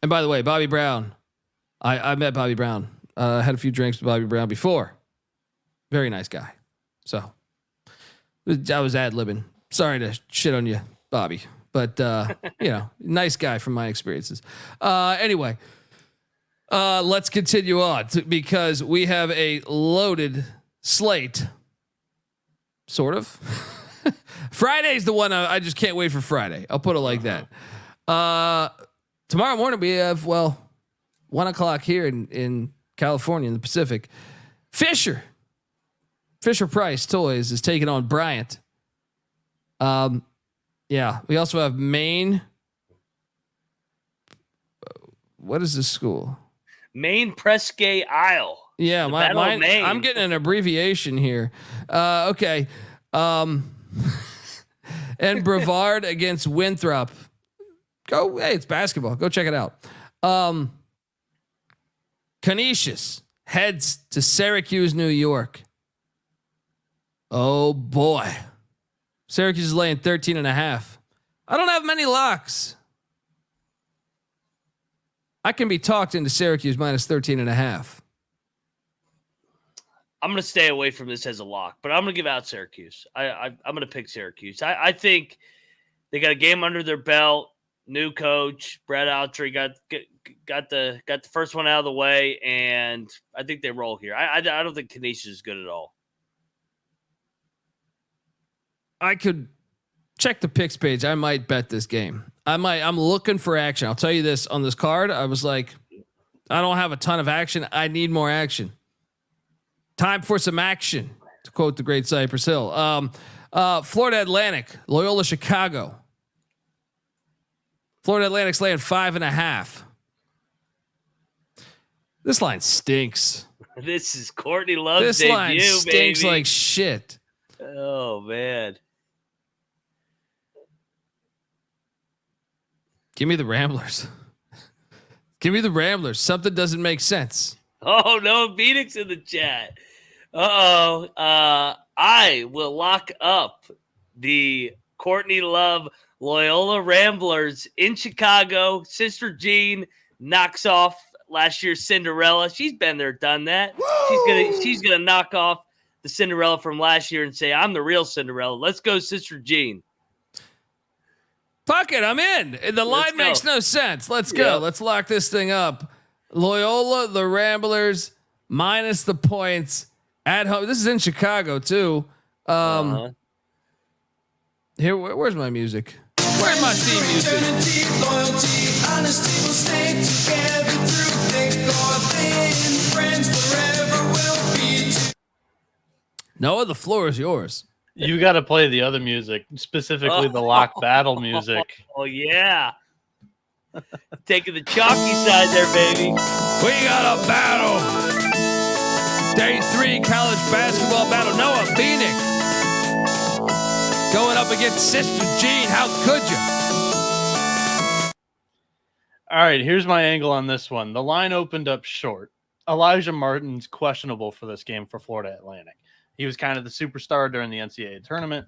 And by the way, Bobby Brown, I met Bobby Brown. Had a few drinks with Bobby Brown before. Very nice guy. So I was ad-libbing. Sorry to shit on you, Bobby, but nice guy from my experiences. Anyway, let's continue on because we have a loaded slate. Sort of. Friday's the one I just can't wait for Friday. I'll put it like that. Tomorrow morning we have 1:00 here in California in the Pacific. Fisher Price Toys is taking on Bryant. Yeah, we also have Maine. What is this school? Maine Presque Isle. Yeah, mine. I'm getting an abbreviation here. Okay. And Brevard against Winthrop. Hey, it's basketball. Go check it out. Canisius heads to Syracuse, New York. Oh boy. Syracuse is laying 13.5. I don't have many locks. I can be talked into Syracuse minus 13.5. I'm going to stay away from this as a lock, but I'm going to give out Syracuse. I'm going to pick Syracuse. I think they got a game under their belt. New coach, Brett Autry got the first one out of the way, and I think they roll here. I don't think Canisius is good at all. I could check the picks page. I might bet this game. I'm looking for action. I'll tell you this on this card. I was like, I don't have a ton of action. I need more action. Time for some action, to quote the great Cypress Hill. Florida Atlantic, Loyola Chicago. Florida Atlantic's laying 5.5. This line stinks. This is Courtney Love's this debut, line stinks baby. like shit. Oh man. Give me the Ramblers. Give me the Ramblers. Something doesn't make sense. Oh, Noah Bieniek's in the chat. I will lock up the Courtney Love Loyola Ramblers in Chicago. Sister Jean knocks off last year's Cinderella. She's been there, done that. Woo! She's gonna knock off the Cinderella from last year and say, I'm the real Cinderella. Let's go, Sister Jean. Fuck it, I'm in. The line makes no sense. Let's go. Yep. Let's lock this thing up. Loyola, the Ramblers, minus the points at home. This is in Chicago too. Here, where's my music? Where's my theme music? Noah, the floor is yours. You got to play the other music, specifically the lock battle music. Oh yeah. Taking the chalky side there, baby. We got a battle. Day 3 college basketball battle. Noah Bieniek going up against Sister Jean. How could you? All right, here's my angle on this one. The line opened up short. Elijah Martin's questionable for this game for Florida Atlantic. He was kind of the superstar during the NCAA tournament.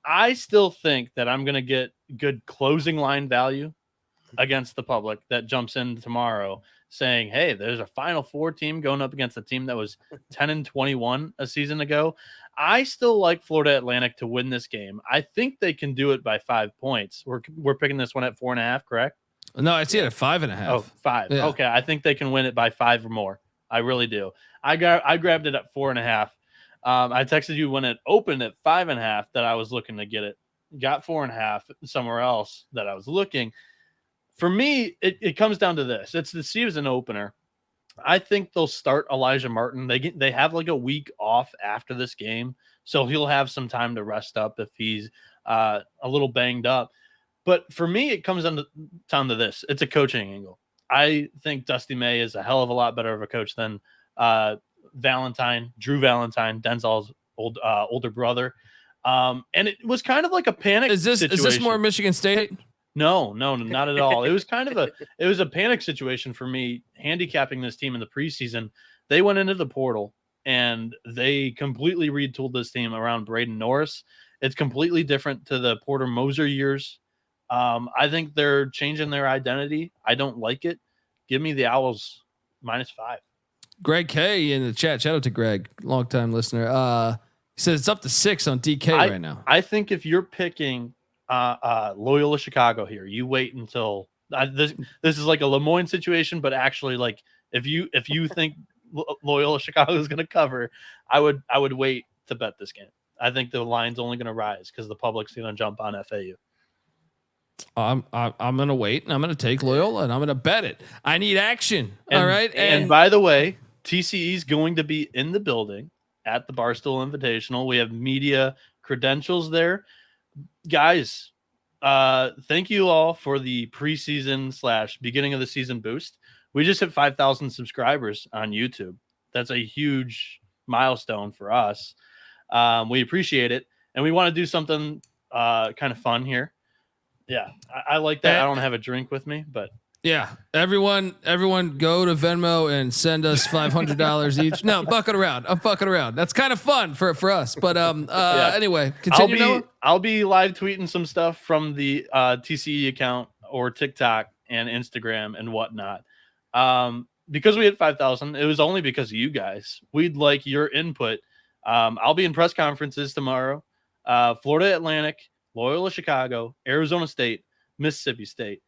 I still think that I'm going to get good closing line value against the public that jumps in tomorrow saying, hey, there's a Final Four team going up against a team that was 10-21 a season ago. I still like Florida Atlantic to win this game. I think they can do it by 5 points. We're picking this one at 4.5, correct? No, I see it at 5.5. Oh, 5. Yeah. Okay, I think they can win it by 5 or more. I really do. I grabbed it at 4.5. I texted you when it opened at 5.5 that I was looking to get it. Got 4.5 somewhere else that I was looking. For me, it comes down to this. It's the season opener. I think they'll start Elijah Martin. They have like a week off after this game, so he'll have some time to rest up if he's a little banged up. But for me, it comes down to this. It's a coaching angle. I think Dusty May is a hell of a lot better of a coach than Valentine, Drew Valentine, Denzel's older brother. And it was kind of like a panic situation. Is this more Michigan State? No, not at all. It was kind of a panic situation for me handicapping this team in the preseason. They went into the portal and they completely retooled this team around Braden Norris. It's completely different to the Porter Moser years I think they're changing their identity. I don't like it. Give me the Owls -5. Greg K in the chat. Shout out to Greg, longtime listener. He says it's up to 6 on DK right now. I think if you're picking Loyola Chicago here, you wait until this is like a Lemoyne situation, but actually, like if you think Loyola Chicago is going to cover, I would wait to bet this game. I think the line's only going to rise because the public's going to jump on FAU. I'm going to wait and I'm going to take Loyola and I'm going to bet it. I need action. And, all right. And by the way, TCE is going to be in the building at the Barstool Invitational. We have media credentials there. Guys, thank you all for the preseason / beginning of the season boost. We just hit 5,000 subscribers on YouTube. That's a huge milestone for us. We appreciate it. And we want to do something kind of fun here. Yeah, I like that. I don't have a drink with me, but yeah, everyone go to Venmo and send us $500 each. No, I'm fucking around. That's kind of fun for us. But anyway, continue. I'll be live tweeting some stuff from the TCE account or TikTok and Instagram and whatnot. Because we hit 5,000, it was only because of you guys. We'd like your input. I'll be in press conferences tomorrow. Florida Atlantic, Loyola Chicago, Arizona State, Mississippi State.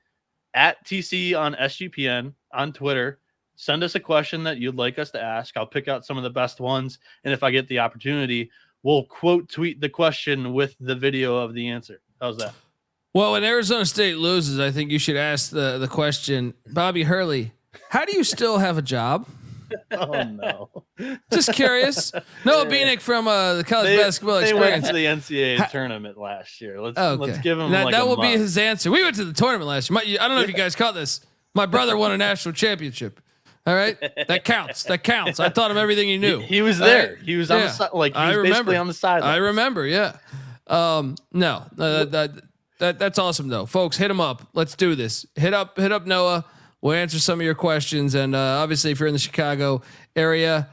At TCE on SGPN on Twitter. Send us a question that you'd like us to ask. I'll pick out some of the best ones. And if I get the opportunity, we'll quote tweet the question with the video of the answer. How's that? Well, when Arizona State loses, I think you should ask the question, Bobby Hurley, how do you still have a job? Oh no! Just curious. Noah Bieniek from the college basketball experience. They went to the NCAA tournament last year. Let's give him that will be his answer. We went to the tournament last year. I don't know if you guys caught this. My brother won a national championship. All right, that counts. I taught him everything he knew. He was there. He was on the side. Like he was basically on the sideline. I remember. Yeah. No. That's awesome though, folks. Hit him up. Let's do this. Hit up Noah. We'll answer some of your questions, and obviously, if you're in the Chicago area,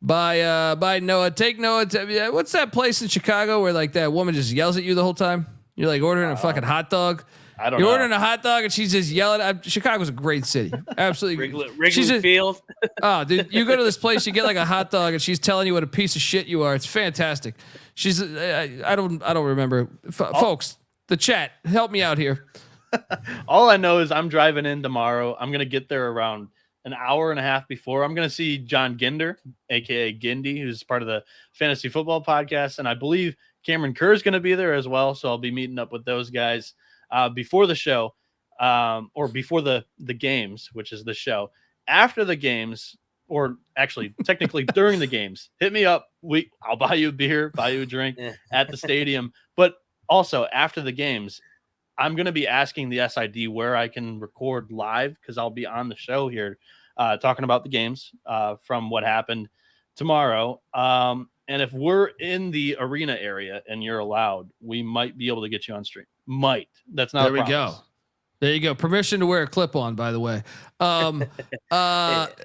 by Noah, take Noah to what's that place in Chicago where like that woman just yells at you the whole time? You're like ordering a fucking hot dog. I don't know. You're ordering a hot dog, and she's just yelling. Chicago's a great city, absolutely. Wrigley Field. Oh, dude, you go to this place, you get like a hot dog, and she's telling you what a piece of shit you are. It's fantastic. She's I don't remember, folks. The chat, help me out here. All I know is I'm driving in tomorrow. I'm going to get there around an hour and a half before. I'm going to see John Ginder, a.k.a. Gindy, who's part of the Fantasy Football Podcast. And I believe Cameron Kerr is going to be there as well. So I'll be meeting up with those guys before the show or before the games, which is the show. After the games, or actually technically during the games, hit me up. I'll buy you a beer, buy you a drink at the stadium. But also after the games, I'm going to be asking the SID where I can record live because I'll be on the show here talking about the games from what happened tomorrow. And if we're in the arena area and you're allowed, we might be able to get you on stream. Might. That's not there we go. There you go. Permission to wear a clip on, by the way. Don't forget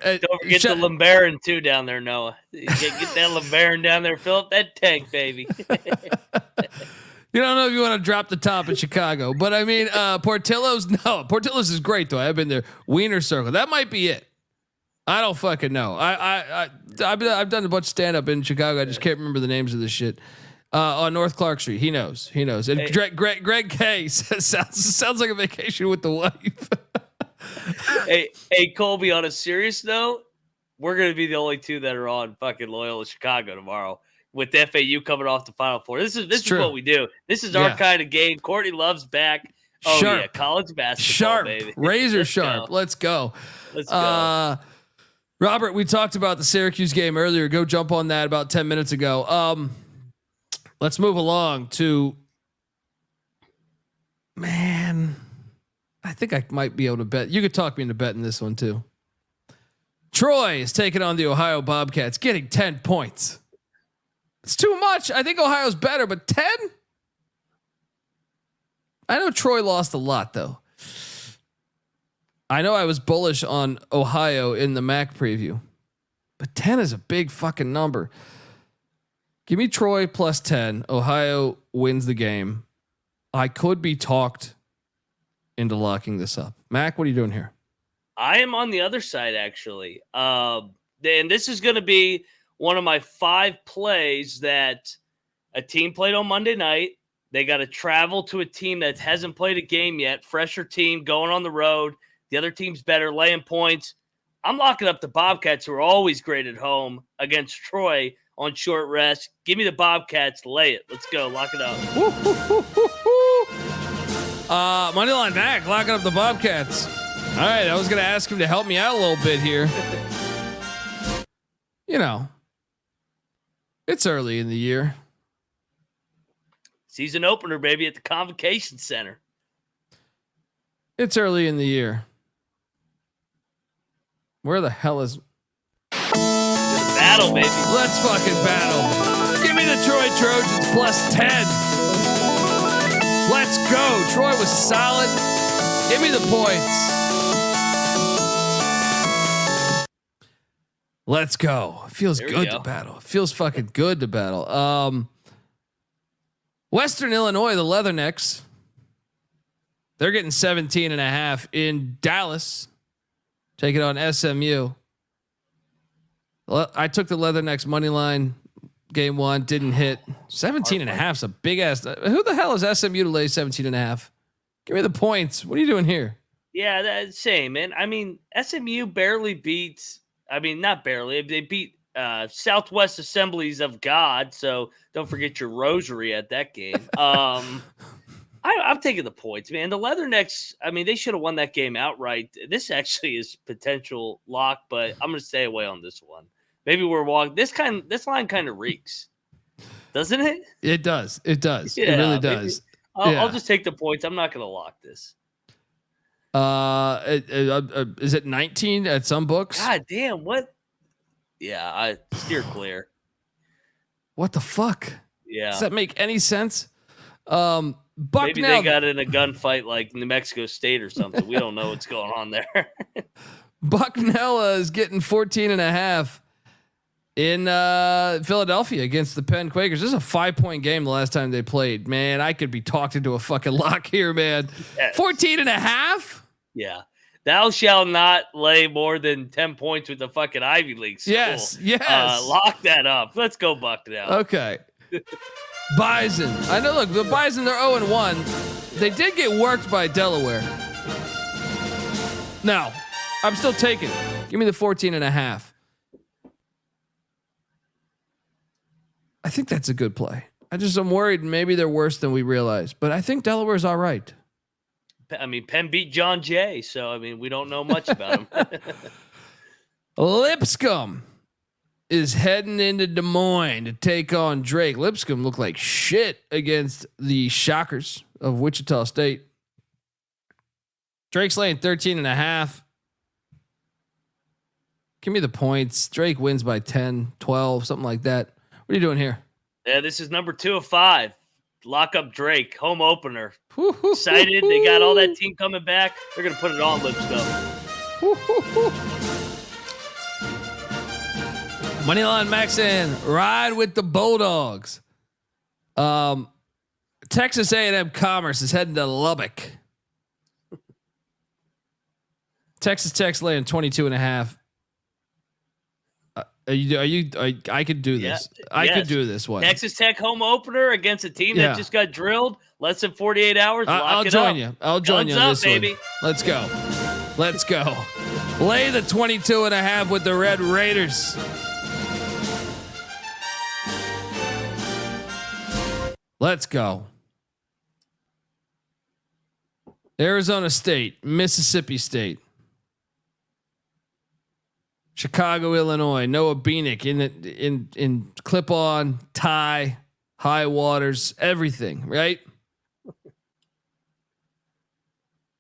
the LeBaron too down there, Noah. Get that LeBaron down there. Fill up that tank, baby. You don't know if you want to drop the top in Chicago, but I mean, Portillo's. No, Portillo's is great though. I've been there. Wiener Circle. That might be it. I don't fucking know. I've done a bunch of stand up in Chicago. I just can't remember the names of this shit. On North Clark Street. He knows. And hey. Greg K says, sounds like a vacation with the wife. hey, Colby. On a serious note, we're gonna be the only two that are on fucking Loyola Chicago tomorrow. With FAU coming off the Final Four. This is what we do. This is our kind of game. Courtney Love's back. Oh, sharp. Yeah, college basketball, baby. Razor sharp. Let's go. Robert, we talked about the Syracuse game earlier. Go jump on that about 10 minutes ago. Let's move along to, man, I think I might be able to bet. You could talk me into betting this one too. Troy is taking on the Ohio Bobcats, getting 10 points. It's too much. I think Ohio's better, but 10? I know Troy lost a lot though. I know I was bullish on Ohio in the MAC preview, but 10 is a big fucking number. Give me Troy plus 10. Ohio wins the game. I could be talked into locking this up. Mac, what are you doing here? I am on the other side, actually. And this is going to be one of my 5 plays that a team played on Monday night. They got to travel to a team that hasn't played a game yet, fresher team going on the road. The other team's better, laying points. I'm locking up the Bobcats, who are always great at home, against Troy on short rest. Give me the Bobcats. Lay it. Let's go. Lock it up. Moneyline Mac, locking up the Bobcats. All right, I was going to ask him to help me out a little bit here. You know, it's early in the year. Season opener, baby, at the Convocation Center. It's early in the year. Where the hell is... Battle, baby. Let's fucking battle. Give me the Troy Trojans plus 10. Let's go. Troy was solid. Give me the points. Let's go. It feels good to battle. It feels fucking good to battle. Western Illinois, the Leathernecks. They're getting 17.5 in Dallas. Take it on SMU. I took the Leathernecks money line game 1, didn't hit. 17.5 is a big ass. Who the hell is SMU to lay 17.5? Give me the points. What are you doing here? Yeah, that's same, man. I mean, SMU barely beats. I mean, not barely. They beat Southwest Assemblies of God. So don't forget your rosary at that game. I'm taking the points, man. The Leathernecks, I mean, they should have won that game outright. This actually is potential lock, but I'm going to stay away on this one. Maybe we're walking. This line kind of reeks, doesn't it? It does. It does. Yeah, it really does. I'll just take the points. I'm not going to lock this. Is it 19 at some books? God damn, what? Yeah, I steer clear. What the fuck? Yeah. Does that make any sense? Bucknell, maybe they got in a gunfight like New Mexico State or something. We don't know what's going on there. Bucknell is getting 14.5 in Philadelphia against the Penn Quakers. This is a 5-point game the last time they played. Man, I could be talked into a fucking lock here, man. Yes. 14.5? Yeah. Thou shalt not lay more than 10 points with the fucking Ivy League school. Yes. Lock that up. Let's go Bucknell. Okay. Bison. I know, look, the Bison, they're 0-1. They did get worked by Delaware. No, I'm still taking it. Give me the 14.5. I think that's a good play. I'm worried maybe they're worse than we realize, but I think Delaware's all right. I mean, Penn beat John Jay, so I mean, we don't know much about him. Lipscomb is heading into Des Moines to take on Drake. Lipscomb looked like shit against the Shockers of Wichita State. Drake's laying 13.5. Give me the points. Drake wins by 10, 12, something like that. What are you doing here? Yeah, this is number 2 of 5. Lock up Drake, home opener. Excited. They got all that team coming back. They're going to put it on Lipscomb. Moneyline Maxon, ride with the Bulldogs. Texas A&M Commerce is heading to Lubbock. Texas Tech's laying 22.5. I could do this. Yeah, I could do this one. Texas Tech home opener against a team that just got drilled. Less than 48 hours. I'll join you. I'll join you on this one. Let's go. Let's go. Lay the 22.5 with the Red Raiders. Let's go. Arizona State, Mississippi State. Chicago, Illinois. Noah Bieniek in clip on, tie, high waters, everything, right?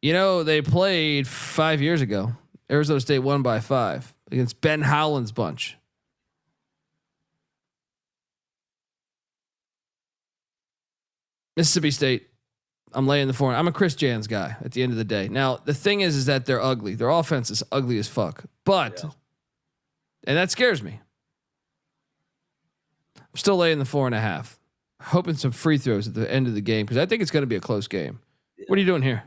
You know, they played 5 years ago. Arizona State won by 5 against Ben Howland's bunch. Mississippi State, I'm laying the 4. I'm a Chris Jans guy at the end of the day. Now, the thing is that they're ugly. Their offense is ugly as fuck. But and that scares me. I'm still laying the 4.5. Hoping some free throws at the end of the game because I think it's going to be a close game. Yeah. What are you doing here?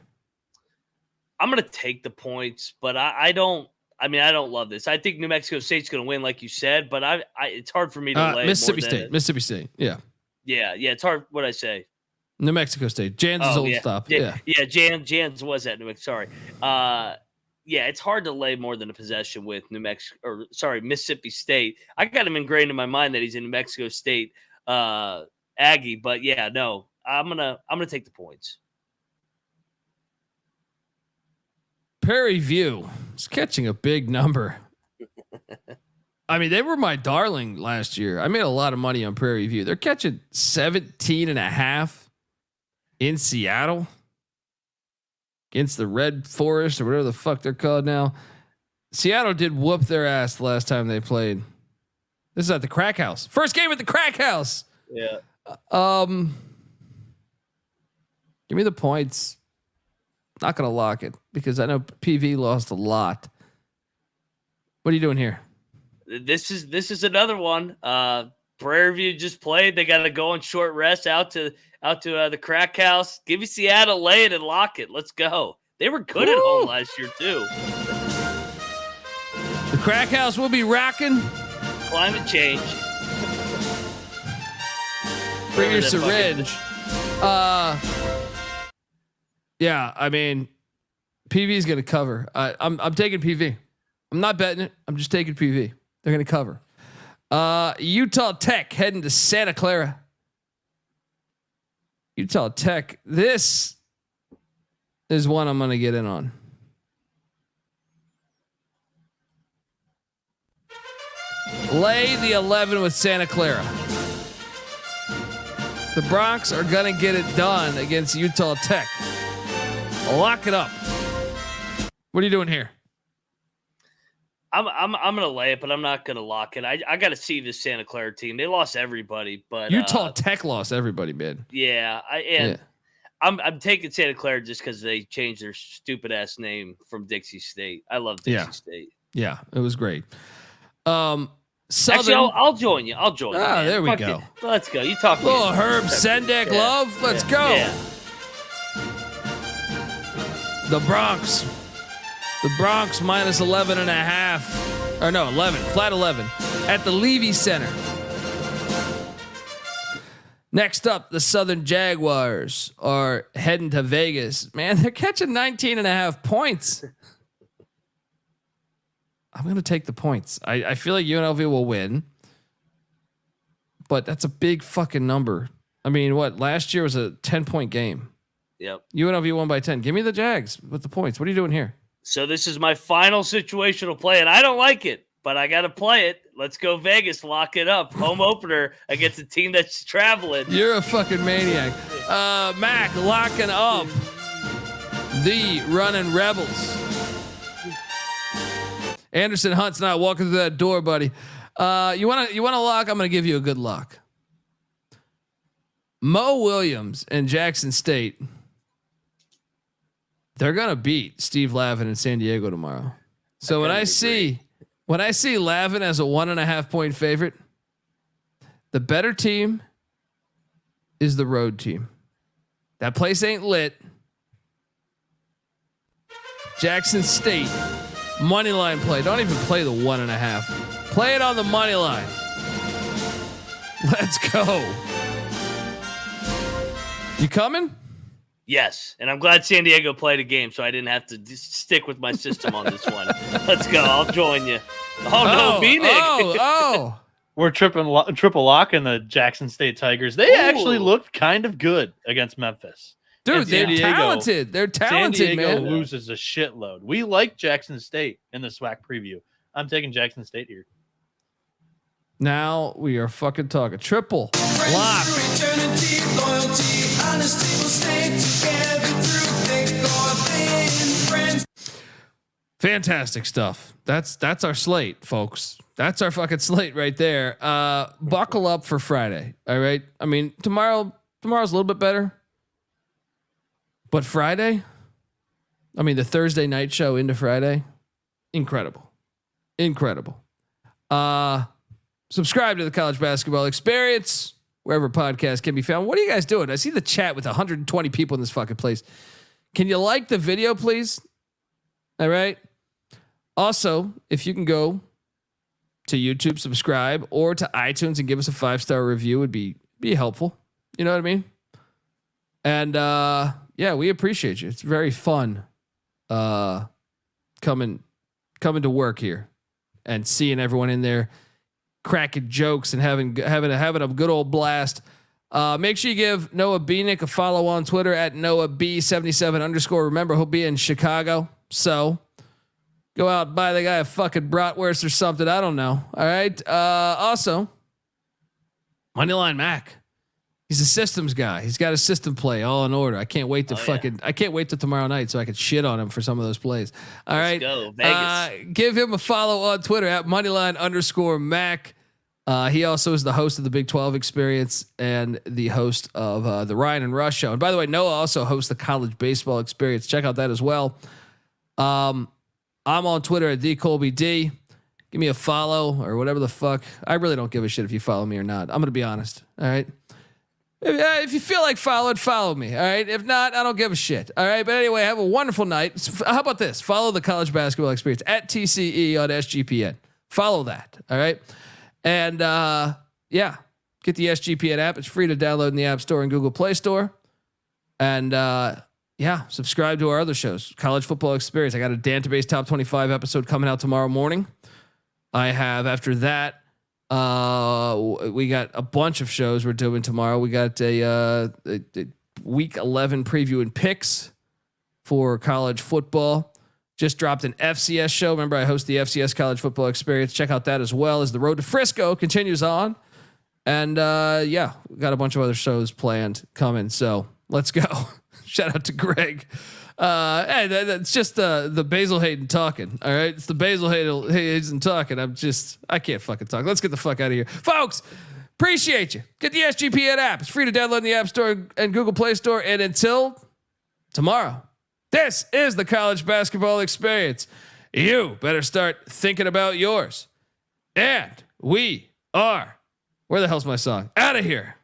I'm going to take the points, but I don't love this. I think New Mexico State's going to win, like you said, but it's hard for me to lay Mississippi State. Yeah. Yeah. It's hard. What'd I say? New Mexico State. Jan's old stop. Jan's was at New Mexico. Sorry. It's hard to lay more than a possession with Mississippi State. I got him ingrained in my mind that he's in New Mexico State Aggie, but no, I'm gonna take the points. Prairie View is catching a big number. I mean, they were my darling last year. I made a lot of money on Prairie View. They're catching 17.5 in Seattle against the Red Forest or whatever the fuck they're called now. Seattle did whoop their ass the last time they played. This is at the Crack House. First game at the Crack House. Yeah. Give me the points. Not gonna lock it because I know PV lost a lot. What are you doing here? This is another one. Prairie View just played. They got to go on short rest out to the Crack House. Give me Seattle, lay it and lock it. Let's go. They were good at home last year too. The Crack House will be rocking. Climate change. Bring your syringe. Yeah, I mean, PV is going to cover. I'm taking PV. I'm not betting it. I'm just taking PV. They're going to cover. Utah Tech heading to Santa Clara. Utah Tech. This is one I'm going to get in on. Lay the 11 with Santa Clara. The Bronx are going to get it done against Utah Tech. Lock it up. What are you doing here? I'm gonna lay it, but I'm not gonna lock it. I got to see this Santa Clara team. They lost everybody, but Utah Tech lost everybody, man. Yeah, I'm taking Santa Clara just because they changed their stupid ass name from Dixie State. I love Dixie State. Yeah, it was great. Southern, actually, I'll join you. Ah, there we go. Let's go. You talk. Little Herb Sendek love. Let's go. Yeah. The Bronx minus 11.5 or no, 11, flat 11 at the Levy Center. Next up, the Southern Jaguars are heading to Vegas. Man, they're catching 19.5 points. I'm going to take the points. I feel like UNLV will win, but that's a big fucking number. I mean, last year was a 10-point game. Yep. UNLV won by 10. Give me the Jags with the points. What are you doing here? So this is my final situational play, and I don't like it, but I got to play it. Let's go Vegas. Lock it up. Home opener against a team that's traveling. You're a fucking maniac. Mac locking up the Running Rebels. Anderson Hunt's not walking through that door, buddy. You want to lock? I'm going to give you a good lock. Mo Williams and Jackson State. They're gonna beat Steve Lavin in San Diego tomorrow. So when I see Lavin as a 1.5 point favorite, the better team is the road team. That place ain't lit. Jackson State money line play. Don't even play the 1.5. Play it on the money line. Let's go. You coming? Yes, and I'm glad San Diego played a game, so I didn't have to stick with my system on this one. Let's go. I'll join you. Oh, no, Bieniek. We're triple locking the Jackson State Tigers. They actually looked kind of good against Memphis. Dude, they're talented. They're talented, San Diego man. Loses a shitload. We like Jackson State in the SWAC preview. I'm taking Jackson State here. Now we are fucking talking. Triple lock. Fantastic stuff. That's our slate, folks. That's our fucking slate right there. Buckle up for Friday. All right. I mean, tomorrow's a little bit better, but Friday, I mean, the Thursday night show into Friday, incredible. Subscribe to the College Basketball Experience wherever podcasts can be found. What are you guys doing? I see the chat with 120 people in this fucking place. Can you like the video, please? All right. Also, if you can go to YouTube, subscribe, or to iTunes and give us a 5-star review, would be helpful. You know what I mean? And yeah, we appreciate you. It's very fun coming to work here and seeing everyone in there cracking jokes and having a good old blast. Make sure you give Noah Bieniek a follow on Twitter at NoahB77_. Remember, he'll be in Chicago, so go out and buy the guy a fucking bratwurst or something. I don't know. All right. Also, Moneyline Mac. He's a systems guy. He's got a system play all in order. I can't wait to I can't wait till tomorrow night so I could shit on him for some of those plays. All right. Go Vegas. Give him a follow on Twitter at Moneyline_Mac. He also is the host of the Big 12 Experience and the host of the Ryan and Rush Show. And by the way, Noah also hosts the College Baseball Experience. Check out that as well. I'm on Twitter at DColbyD. Give me a follow or whatever the fuck. I really don't give a shit if you follow me or not. I'm going to be honest. All right. If you feel like follow me. All right. If not, I don't give a shit. All right. But anyway, have a wonderful night. How about this? Follow the College Basketball Experience at TCE on SGPN. Follow that. All right. And yeah, get the SGPN app. It's free to download in the App Store and Google Play Store. And yeah, subscribe to our other shows. College Football Experience. I got a Database Top 25 episode coming out tomorrow morning. I have after that. We got a bunch of shows we're doing tomorrow. We got a week 11 preview and picks for college football. Just dropped an FCS show. Remember, I host the FCS College Football Experience. Check out that as well as the Road to Frisco continues on. And yeah, we got a bunch of other shows planned coming. So let's go. Shout out to Greg. Hey, that's just the Basil Hayden talking. All right. It's the Basil Hayden talking. I can't fucking talk. Let's get the fuck out of here. Folks, appreciate you. Get the SGPN app. It's free to download in the App Store and Google Play Store. And until tomorrow, this is the College Basketball Experience. You better start thinking about yours. And we are, where the hell's my song? Out of here.